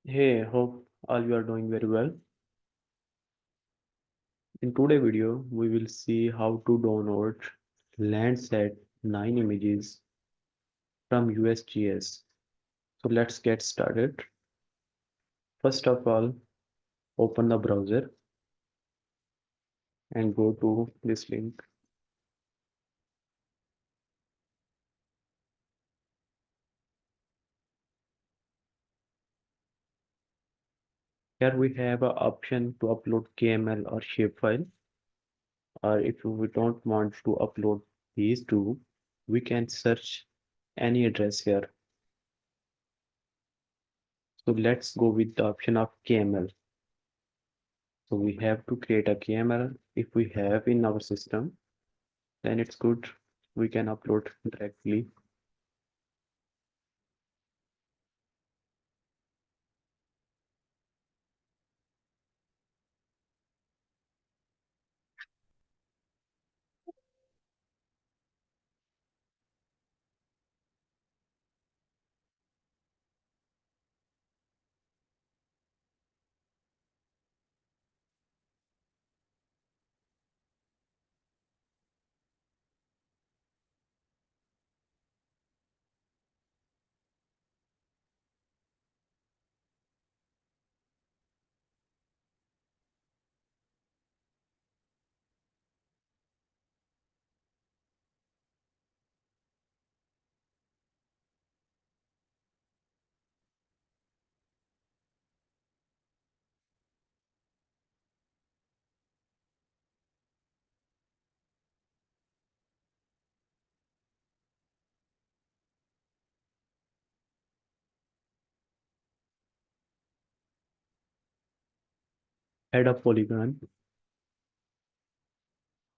Hey, hope all you are doing very well. In today's video, we will see how to download Landsat 9 images from USGS. So let's get started. First of all, open the browser and go to this link. Here we have an option to upload KML or shapefile, or if we don't want to upload these two, we can search any address here. So let's go with the option of KML. So we have to create a KML if we have in our system, then it's good. We can upload directly. Add a polygon.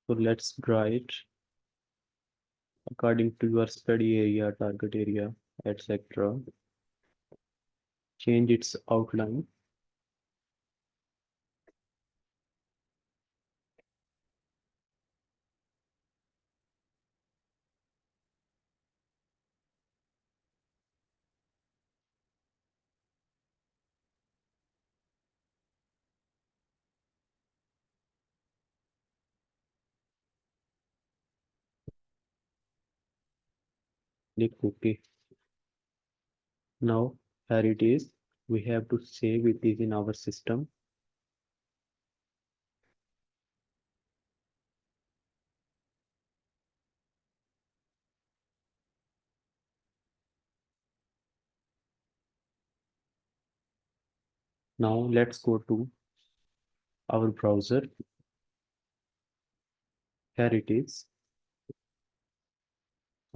So let's draw it according to your study area, target area, etc. Change its outline. Click OK. Now here it is. We have to save it is in our system. Now let's go to our browser. Here it is.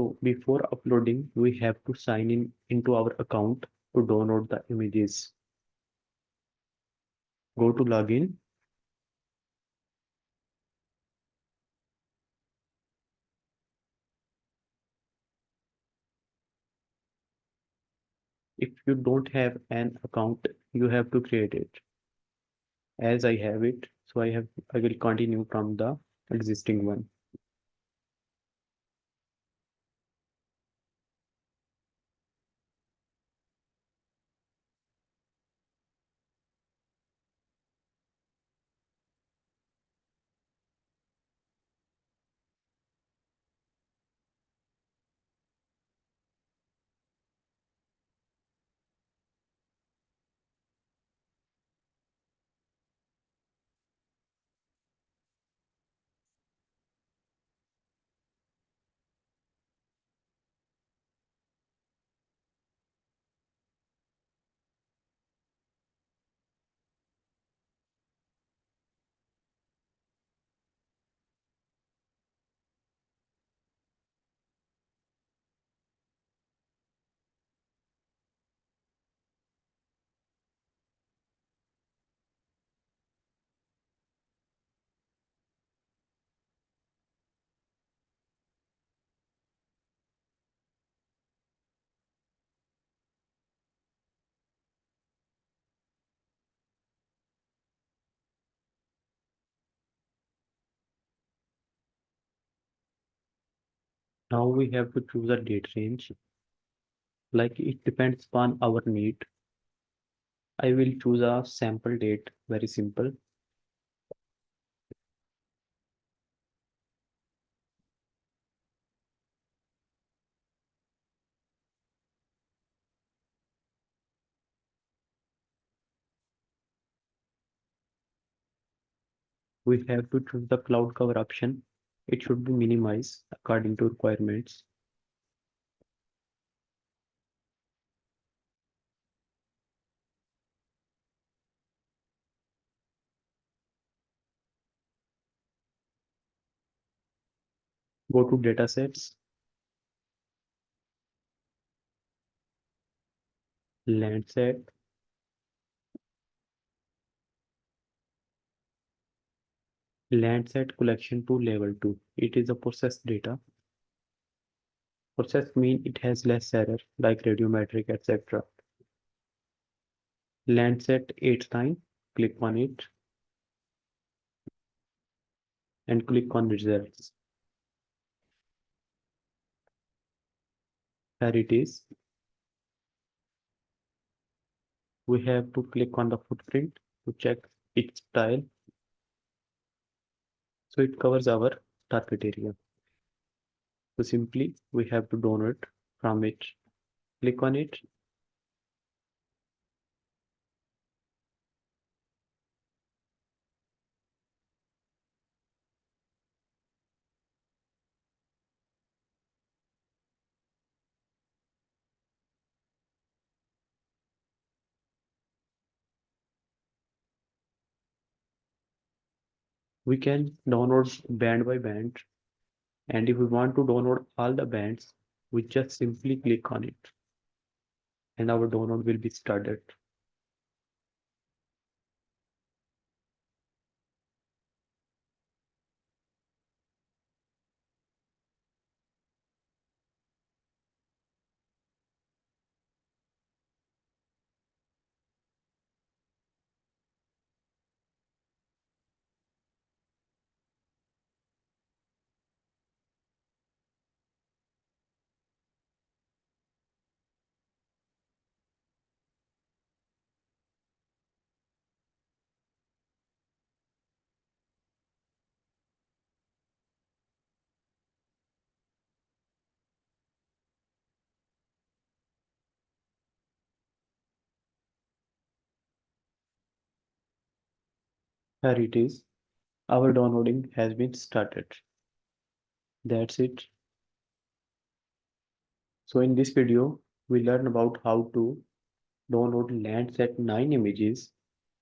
So before uploading, we have to sign in into our account to download the images. Go to login. If you don't have an account, you have to create it. As I have it, so I will continue from the existing one. Now we have to choose a date range. Like it depends upon our need. I will choose a sample date, very simple. We have to choose the cloud cover option. It should be minimized according to requirements. Go to datasets, Landsat, Landsat collection to level 2. It is a processed data. Processed mean it has less error like radiometric, etc. Landsat 89, click on it and click on results. Here it is. We have to click on the footprint to check its style. So it covers our target area. So simply we have to download from it. Click on it. We can download band by band. And if we want to download all the bands, we just simply click on it and our download will be started. Here it is. Our downloading has been started. That's it. So in this video, we learn about how to download Landsat 9 images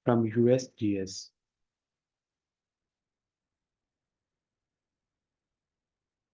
from USGS.